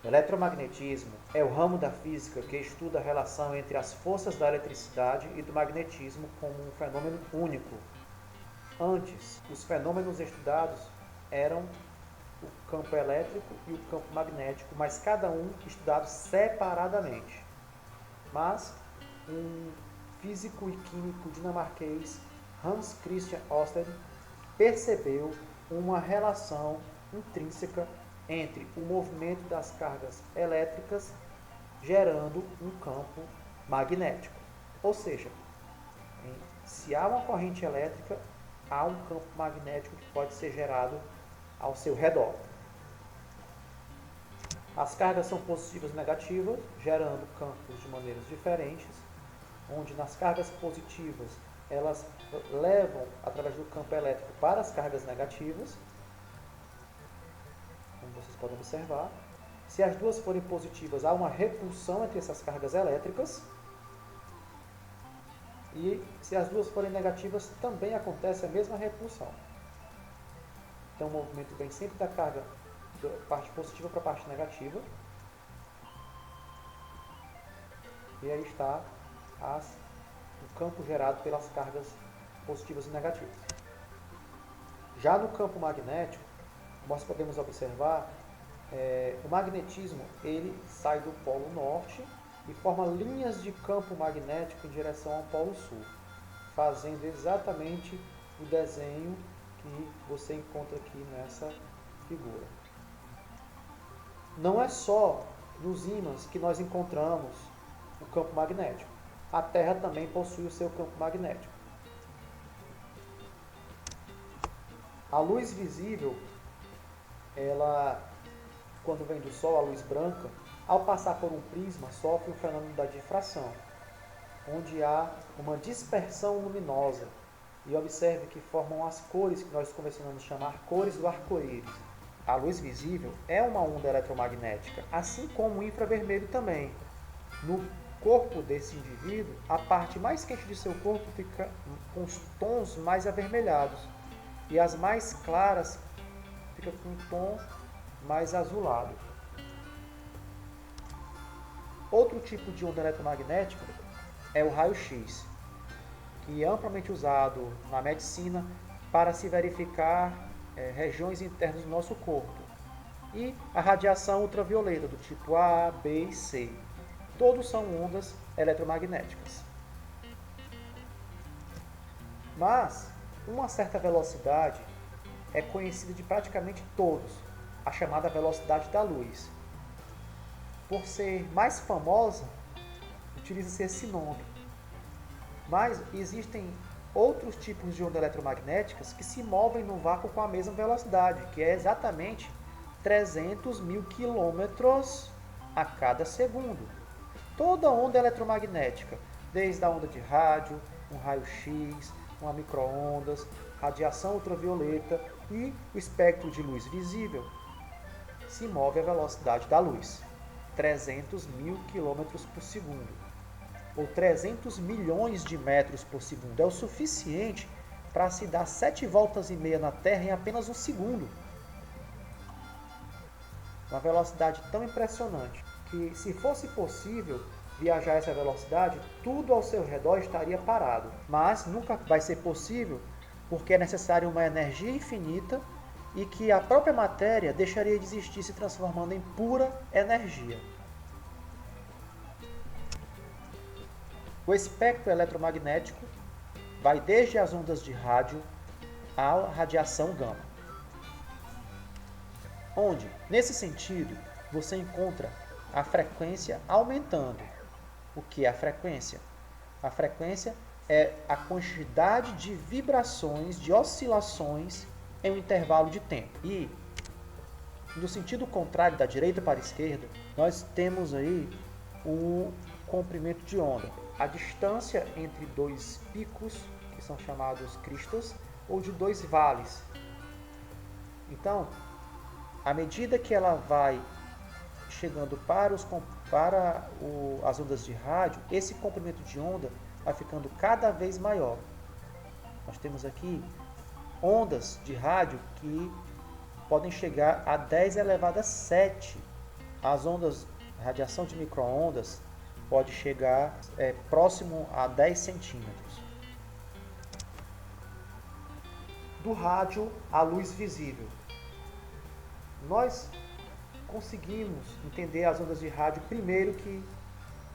O eletromagnetismo é o ramo da física que estuda a relação entre as forças da eletricidade e do magnetismo como um fenômeno único. Antes, os fenômenos estudados eram o campo elétrico e o campo magnético, mas cada um estudado separadamente. Mas um físico e químico dinamarquês, Hans Christian Ørsted, percebeu uma relação intrínseca entre o movimento das cargas elétricas gerando um campo magnético. Ou seja, se há uma corrente elétrica, há um campo magnético que pode ser gerado ao seu redor. As cargas são positivas e negativas, gerando campos de maneiras diferentes, onde nas cargas positivas elas levam através do campo elétrico para as cargas negativas, como vocês podem observar. Se as duas forem positivas, há uma repulsão entre essas cargas elétricas. E se as duas forem negativas, também acontece a mesma repulsão. Então o movimento vem sempre da carga da parte positiva para a parte negativa. E aí está o campo gerado pelas cargas positivas e negativas. Já no campo magnético, nós podemos observar o magnetismo ele sai do polo norte e forma linhas de campo magnético em direção ao polo sul, fazendo exatamente o desenho que você encontra aqui nessa figura. Não é só nos ímãs que nós encontramos o campo magnético. A Terra também possui o seu campo magnético. A luz visível, ela, quando vem do Sol, a luz branca, ao passar por um prisma, sofre o fenômeno da difração, onde há uma dispersão luminosa. E observe que formam as cores que nós convencionamos chamar cores do arco-íris. A luz visível é uma onda eletromagnética, assim como o infravermelho também. No corpo desse indivíduo, a parte mais quente de seu corpo fica com os tons mais avermelhados e as mais claras ficam com um tom mais azulado. Outro tipo de onda eletromagnética é o raio-x, que é amplamente usado na medicina para se verificar regiões internas do nosso corpo. E a radiação ultravioleta do tipo A, B e C. Todos são ondas eletromagnéticas. Mas uma certa velocidade é conhecida de praticamente todos, a chamada velocidade da luz. Por ser mais famosa, utiliza-se esse nome. Mas existem outros tipos de ondas eletromagnéticas que se movem no vácuo com a mesma velocidade, que é exatamente 300 mil quilômetros a cada segundo. Toda onda eletromagnética, desde a onda de rádio, um raio-x, uma micro-ondas, radiação ultravioleta e o espectro de luz visível, se move à velocidade da luz, 300 mil quilômetros por segundo, ou 300 milhões de metros por segundo. É o suficiente para se dar 7 voltas e meia na Terra em apenas um segundo. Uma velocidade tão impressionante que, se fosse possível viajar a essa velocidade, tudo ao seu redor estaria parado. Mas nunca vai ser possível porque é necessário uma energia infinita e que a própria matéria deixaria de existir, se transformando em pura energia. O espectro eletromagnético vai desde as ondas de rádio à radiação gama, onde, nesse sentido, você encontra a frequência aumentando. O que é a frequência? A frequência é a quantidade de vibrações, de oscilações em um intervalo de tempo. E, no sentido contrário, da direita para a esquerda, nós temos aí o comprimento de onda, a distância entre dois picos, que são chamados cristas, ou de dois vales. Então, à medida que ela vai chegando para as ondas de rádio, esse comprimento de onda vai ficando cada vez maior. Nós temos aqui ondas de rádio que podem chegar a 10 elevado a 7 As ondas, radiação de micro-ondas pode chegar próximo a 10 centímetros. Do rádio à luz visível. Nós conseguimos entender as ondas de rádio primeiro que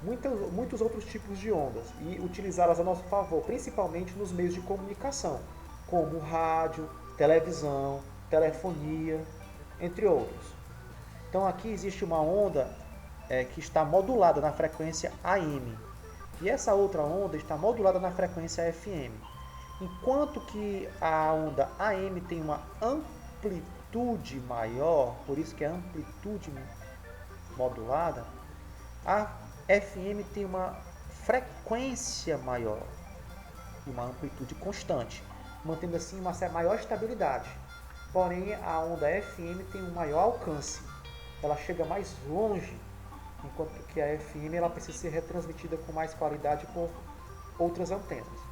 muitos outros tipos de ondas e utilizá-las a nosso favor, principalmente nos meios de comunicação, como rádio, televisão, telefonia, entre outros. Então aqui existe uma onda que está modulada na frequência AM e essa outra onda está modulada na frequência FM. Enquanto que a onda AM tem uma amplitude maior, por isso que é amplitude modulada, a FM tem uma frequência maior e uma amplitude constante, mantendo assim uma maior estabilidade. Porém, a onda FM tem um maior alcance, ela chega mais longe, enquanto que a FM ela precisa ser retransmitida com mais qualidade por outras antenas.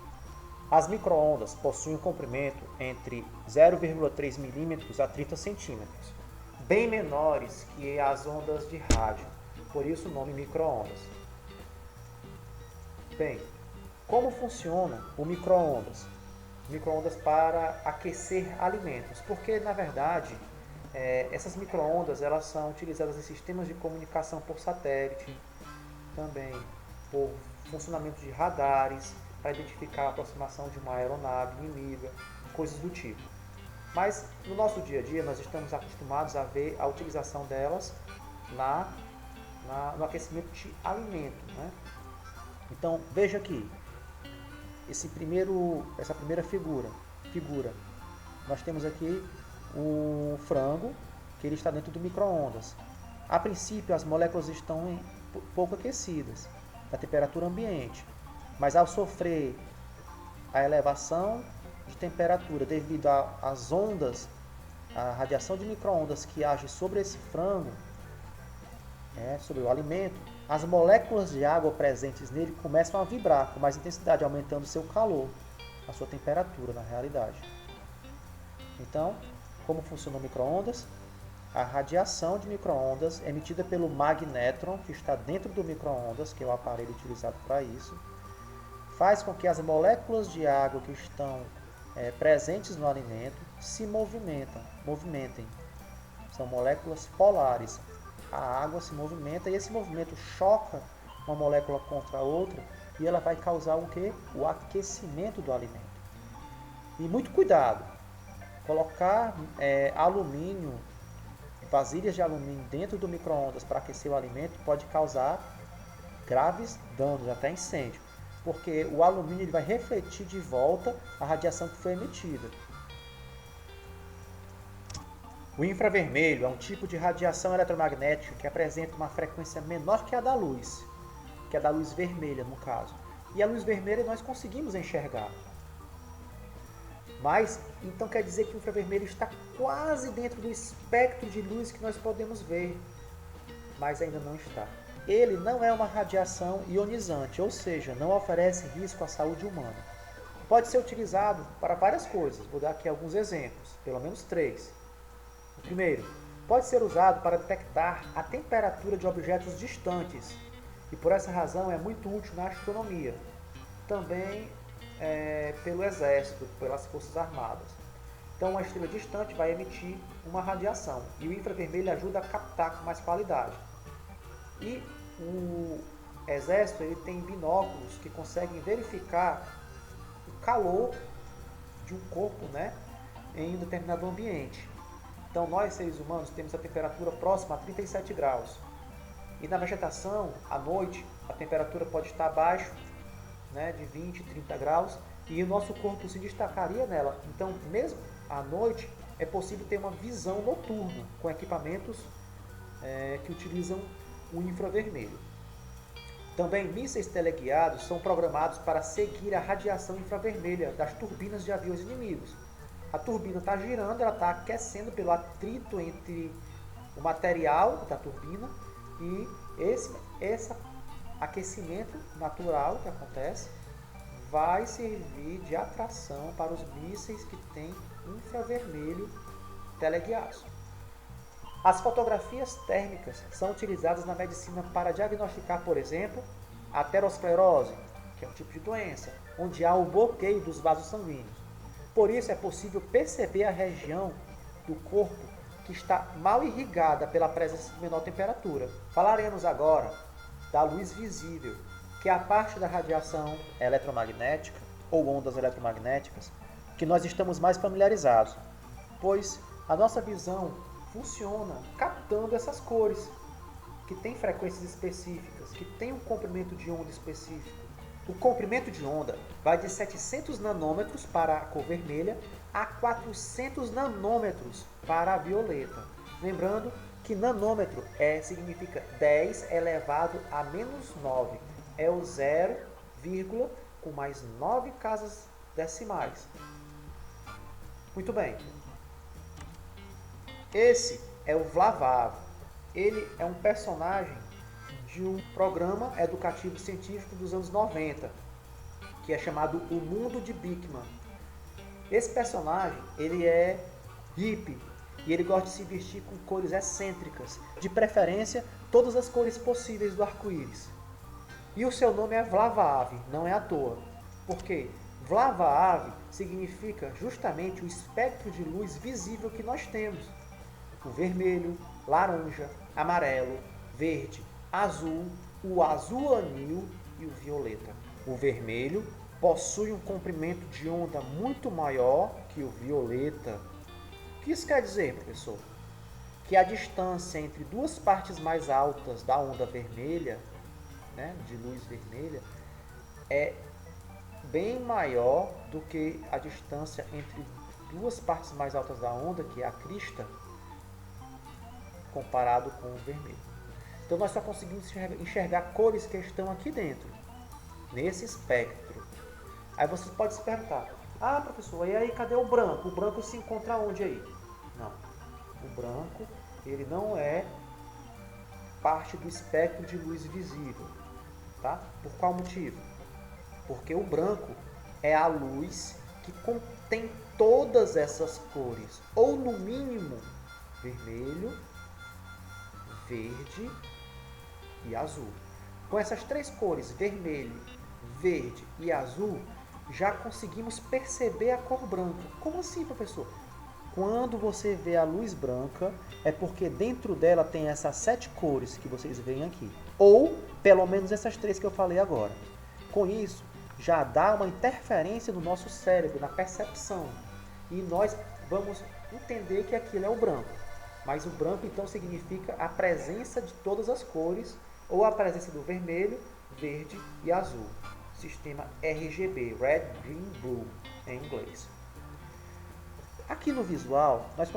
As micro-ondas possuem um comprimento entre 0,3 milímetros a 30 centímetros, bem menores que as ondas de rádio, por isso o nome micro-ondas. Bem, como funciona o micro-ondas? Micro-ondas para aquecer alimentos, porque na verdade essas micro-ondas elas são utilizadas em sistemas de comunicação por satélite, também por funcionamento de radares, para identificar a aproximação de uma aeronave inimiga, coisas do tipo. Mas no nosso dia a dia nós estamos acostumados a ver a utilização delas no aquecimento de alimento, né? Então veja aqui, essa primeira figura, nós temos aqui o frango, que ele está dentro do micro-ondas. A princípio as moléculas estão pouco aquecidas, da temperatura ambiente, mas ao sofrer a elevação de temperatura devido às ondas, a radiação de micro-ondas que age sobre esse frango, sobre o alimento, as moléculas de água presentes nele começam a vibrar com mais intensidade, aumentando seu calor, a sua temperatura na realidade. Então, como funciona o micro-ondas? A radiação de micro-ondas emitida pelo magnetron, que está dentro do micro-ondas, que é o aparelho utilizado para isso, faz com que as moléculas de água que estão presentes no alimento se movimentem. São moléculas polares. A água se movimenta e esse movimento choca uma molécula contra a outra e ela vai causar o quê? O aquecimento do alimento. E muito cuidado, colocar alumínio, vasilhas de alumínio dentro do micro-ondas para aquecer o alimento pode causar graves danos, até incêndio, porque o alumínio ele vai refletir de volta a radiação que foi emitida. O infravermelho é um tipo de radiação eletromagnética que apresenta uma frequência menor que a da luz vermelha no caso. E a luz vermelha nós conseguimos enxergar. Mas, então quer dizer que o infravermelho está quase dentro do espectro de luz que nós podemos ver, mas ainda não está. Ele não é uma radiação ionizante, ou seja, não oferece risco à saúde humana. Pode ser utilizado para várias coisas, vou dar aqui alguns exemplos, pelo menos 3. O primeiro, pode ser usado para detectar a temperatura de objetos distantes, e por essa razão é muito útil na astronomia. Também pelo exército, pelas forças armadas. Então uma estrela distante vai emitir uma radiação, e o infravermelho ajuda a captar com mais qualidade. E o exército ele tem binóculos que conseguem verificar o calor de um corpo, em um determinado ambiente. Então nós seres humanos temos a temperatura próxima a 37 graus. E na vegetação, à noite, a temperatura pode estar abaixo de 20, 30 graus e o nosso corpo se destacaria nela. Então, mesmo à noite, é possível ter uma visão noturna com equipamentos que utilizam o infravermelho. Também mísseis teleguiados são programados para seguir a radiação infravermelha das turbinas de aviões inimigos. A turbina está girando, ela está aquecendo pelo atrito entre o material da turbina e esse aquecimento natural que acontece vai servir de atração para os mísseis que têm infravermelho teleguiados. As fotografias térmicas são utilizadas na medicina para diagnosticar, por exemplo, a aterosclerose, que é um tipo de doença, onde há o bloqueio dos vasos sanguíneos. Por isso é possível perceber a região do corpo que está mal irrigada pela presença de menor temperatura. Falaremos agora da luz visível, que é a parte da radiação eletromagnética ou ondas eletromagnéticas que nós estamos mais familiarizados, pois a nossa visão funciona captando essas cores, que têm frequências específicas, que têm um comprimento de onda específico. O comprimento de onda vai de 700 nanômetros para a cor vermelha a 400 nanômetros para a violeta. Lembrando que nanômetro significa 10 elevado a menos 9. É o 0, com mais 9 casas decimais. Muito bem. Esse é o Vlavav. Ele é um personagem de um programa educativo científico dos anos 90, que é chamado O Mundo de Bikman. Esse personagem, ele é hippie e ele gosta de se vestir com cores excêntricas, de preferência todas as cores possíveis do arco-íris. E o seu nome é Vlavav, não é à toa, porque Vlavav significa justamente o espectro de luz visível que nós temos. O vermelho, laranja, amarelo, verde, azul, o azul anil e o violeta. O vermelho possui um comprimento de onda muito maior que o violeta. O que isso quer dizer, professor? Que a distância entre duas partes mais altas da onda vermelha, de luz vermelha, é bem maior do que a distância entre duas partes mais altas da onda, que é a crista, comparado com o vermelho. Então nós só conseguimos enxergar cores que estão aqui dentro, nesse espectro. Aí você pode se perguntar, professor, e aí cadê o branco? O branco se encontra onde aí? Não, o branco ele não é parte do espectro de luz visível. Tá? Por qual motivo? Porque o branco é a luz que contém todas essas cores, ou no mínimo vermelho, verde e azul. Com essas três cores, vermelho, verde e azul, já conseguimos perceber a cor branca. Como assim, professor? Quando você vê a luz branca, é porque dentro dela tem essas 7 cores que vocês veem aqui. Ou, pelo menos, essas 3 que eu falei agora. Com isso, já dá uma interferência no nosso cérebro, na percepção. E nós vamos entender que aquilo é o branco. Mas o branco, então, significa a presença de todas as cores, ou a presença do vermelho, verde e azul. Sistema RGB, Red, Green, Blue, em inglês. Aqui no visual, nós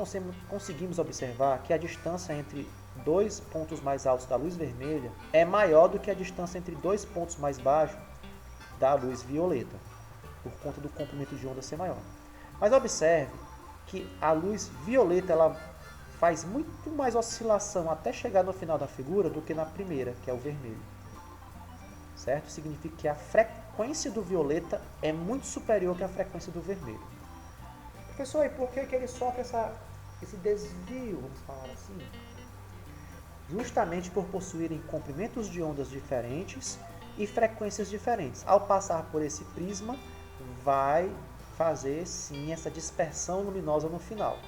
conseguimos observar que a distância entre dois pontos mais altos da luz vermelha é maior do que a distância entre dois pontos mais baixos da luz violeta, por conta do comprimento de onda ser maior. Mas observe que a luz violeta ela faz muito mais oscilação até chegar no final da figura do que na primeira, que é o vermelho. Certo? Significa que a frequência do violeta é muito superior que a frequência do vermelho. Professor, e por que ele sofre esse desvio, vamos falar assim? Justamente por possuírem comprimentos de ondas diferentes e frequências diferentes. Ao passar por esse prisma, vai fazer sim essa dispersão luminosa no final.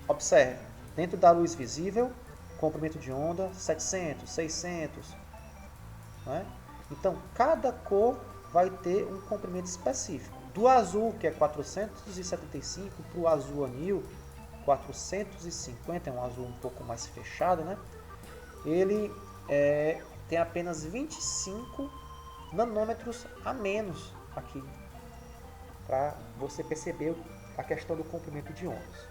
Observe, dentro da luz visível, comprimento de onda 700, 600. Né? Então, cada cor vai ter um comprimento específico. Do azul, que é 475, para o azul anil, 450, é um azul um pouco mais fechado, né? Ele tem apenas 25 nanômetros a menos aqui, para você perceber a questão do comprimento de ondas.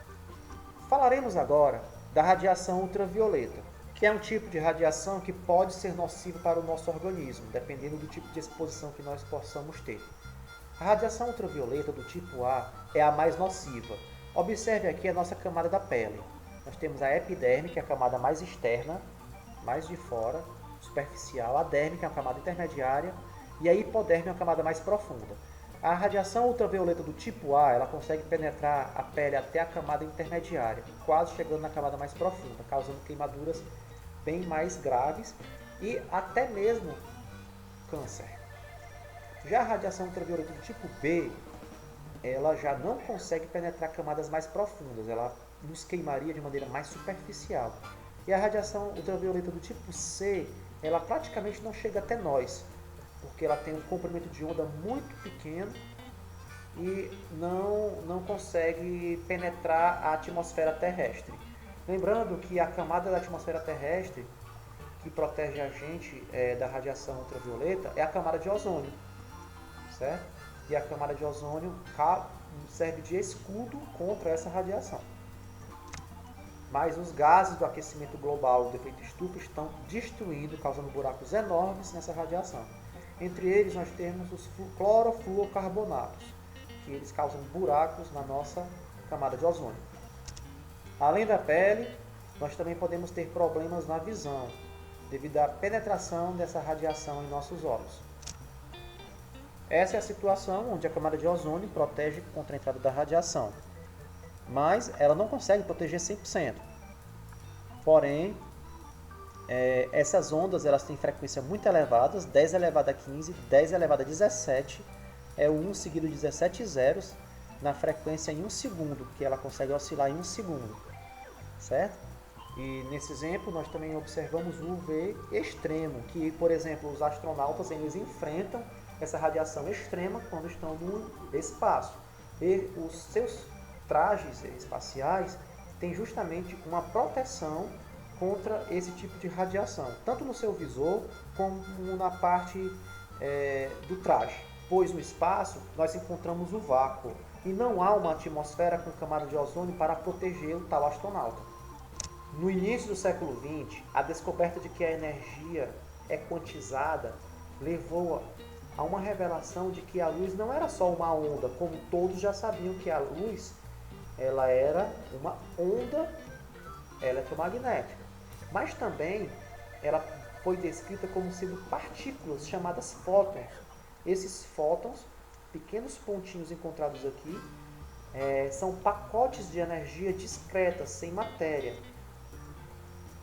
Falaremos agora da radiação ultravioleta, que é um tipo de radiação que pode ser nocivo para o nosso organismo, dependendo do tipo de exposição que nós possamos ter. A radiação ultravioleta do tipo A é a mais nociva. Observe aqui a nossa camada da pele. Nós temos a epiderme, que é a camada mais externa, mais de fora, superficial. A derme, que é a camada intermediária. E a hipoderme é a camada mais profunda. A radiação ultravioleta do tipo A, ela consegue penetrar a pele até a camada intermediária, quase chegando na camada mais profunda, causando queimaduras bem mais graves e até mesmo câncer. Já a radiação ultravioleta do tipo B, ela já não consegue penetrar camadas mais profundas, ela nos queimaria de maneira mais superficial. E a radiação ultravioleta do tipo C, ela praticamente não chega até nós, porque ela tem um comprimento de onda muito pequeno e não consegue penetrar a atmosfera terrestre. Lembrando que a camada da atmosfera terrestre que protege a gente da radiação ultravioleta é a camada de ozônio, certo? E a camada de ozônio serve de escudo contra essa radiação. Mas os gases do aquecimento global do efeito estufa estão destruindo, causando buracos enormes nessa radiação. Entre eles nós temos os clorofluorcarbonatos, que eles causam buracos na nossa camada de ozônio. Além da pele, nós também podemos ter problemas na visão, devido à penetração dessa radiação em nossos olhos. Essa é a situação onde a camada de ozônio protege contra a entrada da radiação, mas ela não consegue proteger 100%. Porém, essas ondas elas têm frequência muito elevadas, 10 elevado a 15, 10 elevado a 17, é o 1 seguido de 17 zeros, na frequência em 1 segundo, que ela consegue oscilar em 1 segundo, certo? E nesse exemplo nós também observamos o UV extremo, que, por exemplo, os astronautas eles enfrentam essa radiação extrema quando estão no espaço. E os seus trajes espaciais têm justamente uma proteção contra esse tipo de radiação, tanto no seu visor como na parte do traje, pois no espaço nós encontramos o vácuo e não há uma atmosfera com camada de ozônio para proteger o tal astronauta. No início do século XX, a descoberta de que a energia é quantizada levou a uma revelação de que a luz não era só uma onda, como todos já sabiam que a luz ela era uma onda eletromagnética, mas também ela foi descrita como sendo partículas chamadas fótons. Esses fótons, pequenos pontinhos encontrados aqui, são pacotes de energia discretas, sem matéria,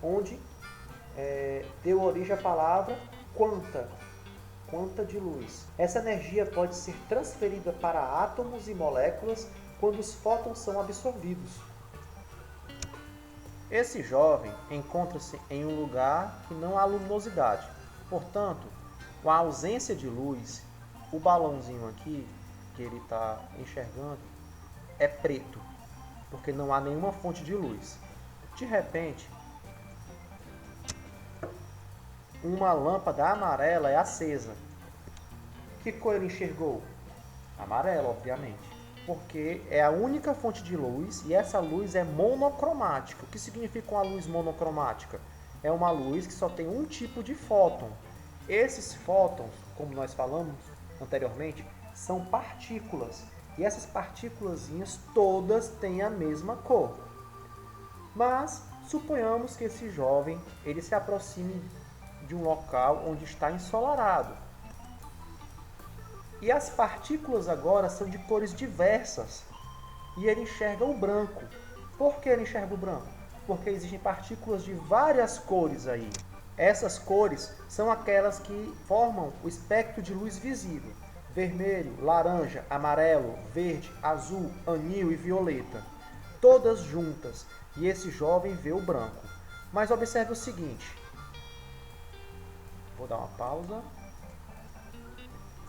onde deu origem à palavra quanta de luz. Essa energia pode ser transferida para átomos e moléculas quando os fótons são absorvidos. Esse jovem encontra-se em um lugar que não há luminosidade. Portanto, com a ausência de luz, o balãozinho aqui, que ele está enxergando, é preto, porque não há nenhuma fonte de luz. De repente, uma lâmpada amarela é acesa. Que cor ele enxergou? Amarela, obviamente, porque é a única fonte de luz e essa luz é monocromática. O que significa uma luz monocromática? É uma luz que só tem um tipo de fóton. Esses fótons, como nós falamos anteriormente, são partículas. E essas partículazinhas todas têm a mesma cor. Mas suponhamos que esse jovem ele se aproxime de um local onde está ensolarado. E as partículas agora são de cores diversas. E ele enxerga o branco. Por que ele enxerga o branco? Porque existem partículas de várias cores aí. Essas cores são aquelas que formam o espectro de luz visível. Vermelho, laranja, amarelo, verde, azul, anil e violeta. Todas juntas. E esse jovem vê o branco. Mas observe o seguinte. Vou dar uma pausa.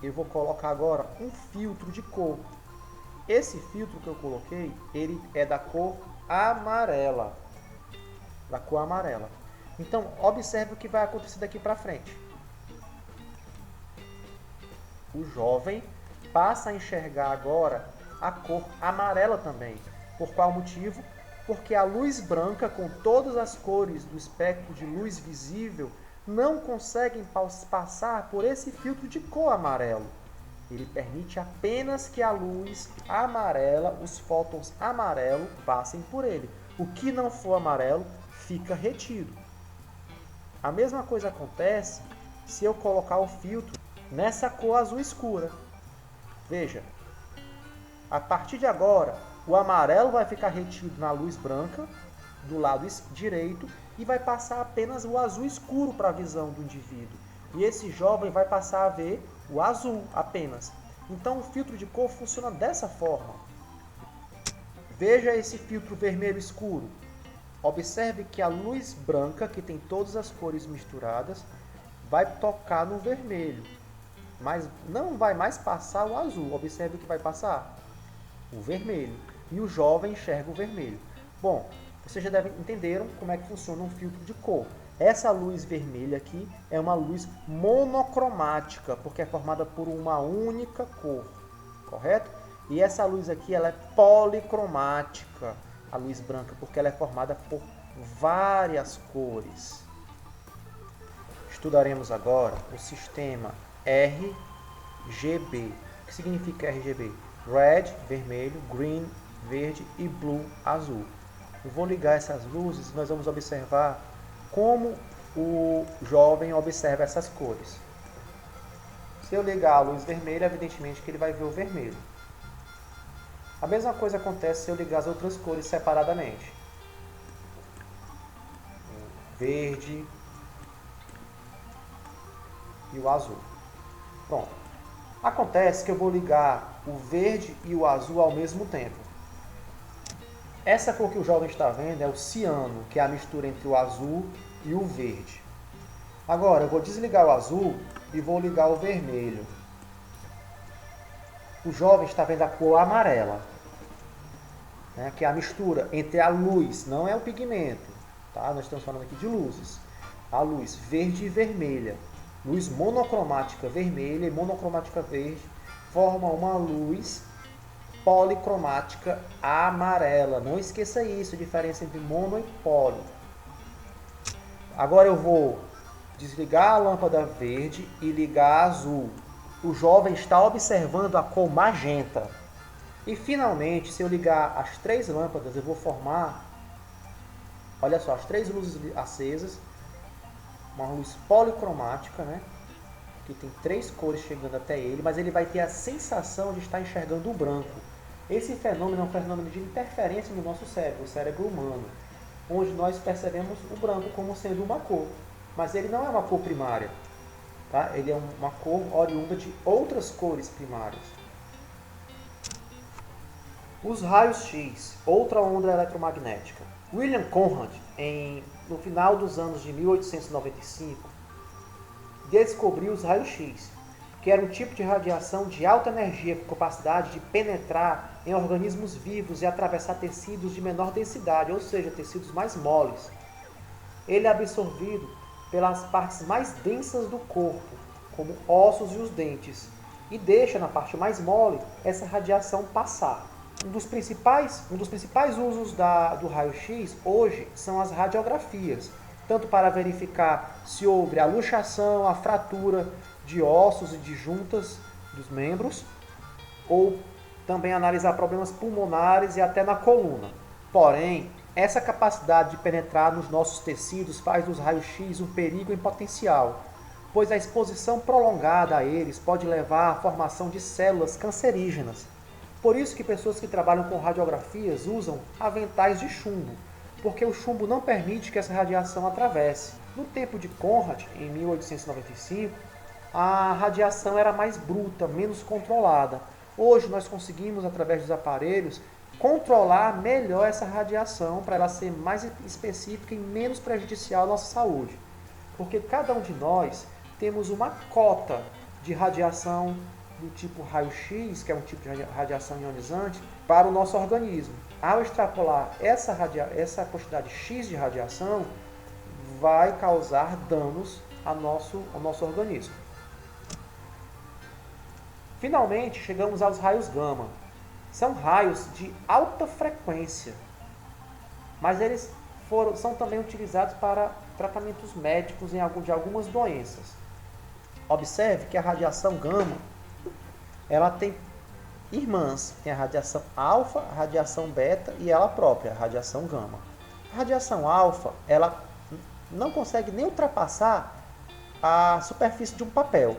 Eu vou colocar agora um filtro de cor. Esse filtro que eu coloquei, ele é da cor amarela. Da cor amarela. Então, observe o que vai acontecer daqui para frente. O jovem passa a enxergar agora a cor amarela também. Por qual motivo? Porque a luz branca, com todas as cores do espectro de luz visível, não conseguem passar por esse filtro de cor amarelo. Ele permite apenas que a luz amarela, os fótons amarelo, passem por ele. O que não for amarelo fica retido. A mesma coisa acontece se eu colocar o filtro nessa cor azul escura. Veja, a partir de agora, o amarelo vai ficar retido na luz branca, do lado direito, e vai passar apenas o azul escuro para a visão do indivíduo. E esse jovem vai passar a ver o azul apenas. Então o filtro de cor funciona dessa forma. Veja esse filtro vermelho escuro. Observe que a luz branca, que tem todas as cores misturadas, vai tocar no vermelho, mas não vai mais passar o azul. Observe que vai passar o vermelho. E o jovem enxerga o vermelho. Bom, vocês já devem entenderam como é que funciona um filtro de cor. Essa luz vermelha aqui é uma luz monocromática, porque é formada por uma única cor, correto? E essa luz aqui ela é policromática, a luz branca, porque ela é formada por várias cores. Estudaremos agora o sistema RGB. O que significa RGB? Red, vermelho, green, verde e blue, azul. Eu vou ligar essas luzes e nós vamos observar como o jovem observa essas cores. Se eu ligar a luz vermelha, evidentemente que ele vai ver o vermelho. A mesma coisa acontece se eu ligar as outras cores separadamente. O verde e o azul. Pronto. Acontece que eu vou ligar o verde e o azul ao mesmo tempo. Essa cor que o jovem está vendo é o ciano, que é a mistura entre o azul e o verde. Agora eu vou desligar o azul e vou ligar o vermelho. O jovem está vendo a cor amarela, né, que é a mistura entre a luz, não é o pigmento, tá? Nós estamos falando aqui de luzes. A luz verde e vermelha. Luz monocromática vermelha e monocromática verde formam uma luz policromática amarela. Não esqueça isso, a diferença entre mono e poli. Agora eu vou desligar a lâmpada verde e ligar a azul. O jovem está observando a cor magenta. E finalmente, se eu ligar as três lâmpadas, eu vou formar, olha só, as três luzes acesas, uma luz policromática, né? Que tem três cores chegando até ele, mas ele vai ter a sensação de estar enxergando o branco. Esse fenômeno é um fenômeno de interferência no nosso cérebro, o cérebro humano, onde nós percebemos o branco como sendo uma cor, mas ele não é uma cor primária, tá? Ele é uma cor oriunda de outras cores primárias. Os raios X, outra onda eletromagnética. William Conrad, no final dos anos de 1895, descobriu os raios X, que era um tipo de radiação de alta energia com capacidade de penetrar em organismos vivos e atravessar tecidos de menor densidade, ou seja, tecidos mais moles. Ele é absorvido pelas partes mais densas do corpo, como ossos e os dentes, e deixa na parte mais mole essa radiação passar. Um dos principais usos do raio-x hoje são as radiografias, tanto para verificar se houve a luxação, a fratura de ossos e de juntas dos membros, ou também analisar problemas pulmonares e até na coluna. Porém, essa capacidade de penetrar nos nossos tecidos faz dos raios-x um perigo em potencial, pois a exposição prolongada a eles pode levar à formação de células cancerígenas. Por isso que pessoas que trabalham com radiografias usam aventais de chumbo, porque o chumbo não permite que essa radiação atravesse. No tempo de Conrad, em 1895, a radiação era mais bruta, menos controlada. Hoje nós conseguimos, através dos aparelhos, controlar melhor essa radiação para ela ser mais específica e menos prejudicial à nossa saúde. Porque cada um de nós temos uma cota de radiação do tipo raio-x, que é um tipo de radiação ionizante, para o nosso organismo. Ao extrapolar essa quantidade X de radiação, vai causar danos ao nosso organismo. Finalmente, chegamos aos raios gama. São raios de alta frequência, mas eles são também utilizados para tratamentos médicos de algumas doenças. Observe que a radiação gama ela tem irmãs, tem a radiação alfa, a radiação beta e ela própria, a radiação gama. A radiação alfa, ela não consegue nem ultrapassar a superfície de um papel.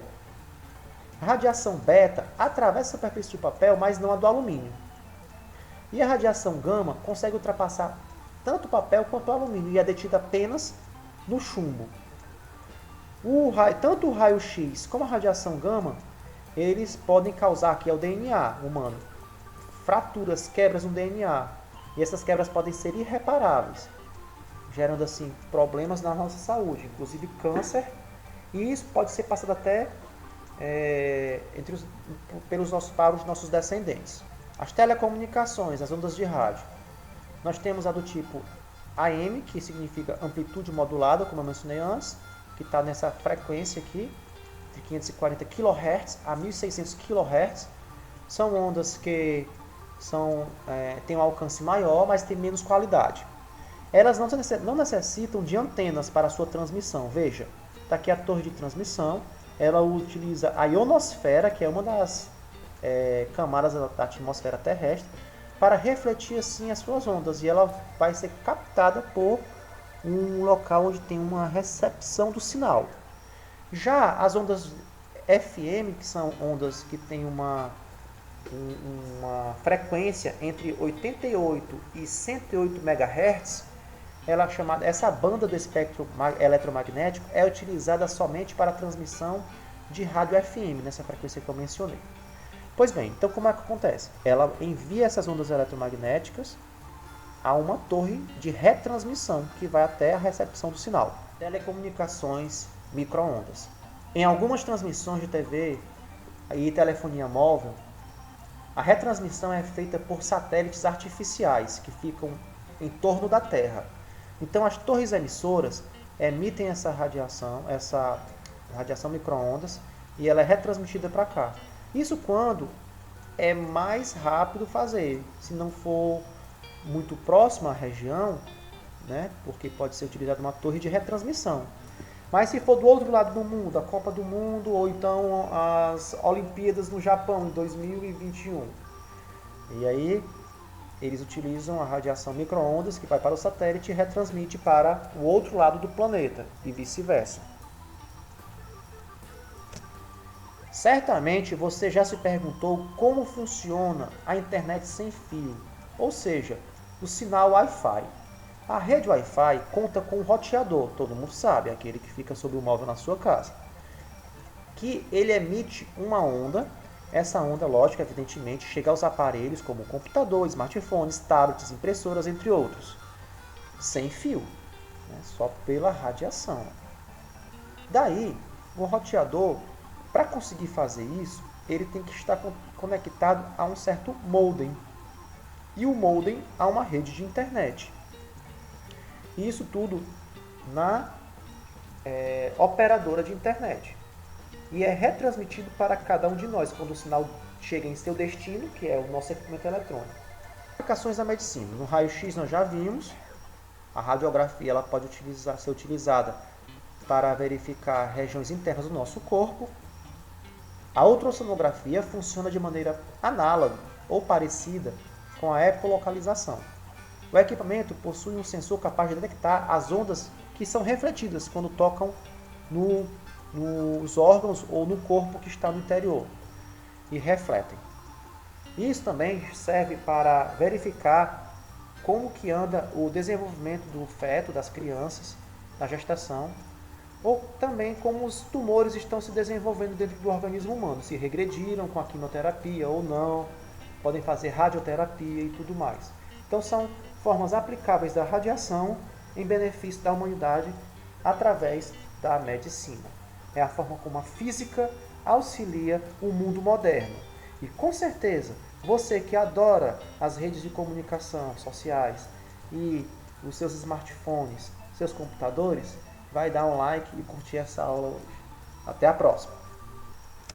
A A radiação beta atravessa a superfície do papel, mas não a do alumínio. E a radiação gama consegue ultrapassar tanto o papel quanto o alumínio e é detida apenas no chumbo. Tanto o raio-x como a radiação gama, eles podem causar, aqui é o DNA humano, fraturas, quebras no DNA. E essas quebras podem ser irreparáveis, gerando assim problemas na nossa saúde, inclusive câncer. E isso pode ser passado até para os nossos descendentes. As telecomunicações, as ondas de rádio. Nós temos a do tipo AM, que significa amplitude modulada, como eu mencionei antes, que está nessa frequência aqui, de 540 kHz a 1600 kHz. São ondas que têm um alcance maior, mas têm menos qualidade. Elas não necessitam de antenas para a sua transmissão. Veja, está aqui a torre de transmissão. Ela utiliza a ionosfera, que é uma das camadas da atmosfera terrestre, para refletir assim as suas ondas. E ela vai ser captada por um local onde tem uma recepção do sinal. Já as ondas FM, que são ondas que têm uma frequência entre 88 e 108 MHz, essa banda do espectro eletromagnético é utilizada somente para a transmissão de rádio FM, nessa frequência que eu mencionei. Pois bem, então como é que acontece? Ela envia essas ondas eletromagnéticas a uma torre de retransmissão que vai até a recepção do sinal. Telecomunicações micro-ondas. Em algumas transmissões de TV e telefonia móvel, a retransmissão é feita por satélites artificiais que ficam em torno da Terra. Então as torres emissoras emitem essa radiação micro-ondas, e ela é retransmitida para cá. Isso quando é mais rápido fazer, se não for muito próximo à região, né, porque pode ser utilizada uma torre de retransmissão. Mas se for do outro lado do mundo, a Copa do Mundo ou então as Olimpíadas no Japão em 2021, e aí eles utilizam a radiação micro-ondas que vai para o satélite e retransmite para o outro lado do planeta e vice-versa. Certamente você já se perguntou como funciona a internet sem fio, ou seja, o sinal Wi-Fi. A rede Wi-Fi conta com um roteador, todo mundo sabe, aquele que fica sobre o móvel na sua casa, que ele emite uma onda. Essa onda, lógico, evidentemente, chega aos aparelhos como computador, smartphones, tablets, impressoras, entre outros, sem fio, né, só pela radiação. Daí, o roteador, para conseguir fazer isso, ele tem que estar conectado a um certo modem, e o modem a uma rede de internet. E isso tudo na operadora de internet. E é retransmitido para cada um de nós quando o sinal chega em seu destino, que é o nosso equipamento eletrônico. Aplicações da medicina. No raio-x nós já vimos. A radiografia ela pode ser utilizada para verificar regiões internas do nosso corpo. A ultrassonografia funciona de maneira análoga ou parecida com a ecolocalização. O equipamento possui um sensor capaz de detectar as ondas que são refletidas quando tocam nos órgãos ou no corpo que está no interior e refletem. Isso também serve para verificar como que anda o desenvolvimento do feto, das crianças, na gestação, ou também como os tumores estão se desenvolvendo dentro do organismo humano, se regrediram com a quimioterapia ou não, podem fazer radioterapia e tudo mais. Então são formas aplicáveis da radiação em benefício da humanidade através da medicina. É a forma como a física auxilia o mundo moderno. E com certeza, você que adora as redes de comunicação sociais e os seus smartphones, seus computadores, vai dar um like e curtir essa aula hoje. Até a próxima!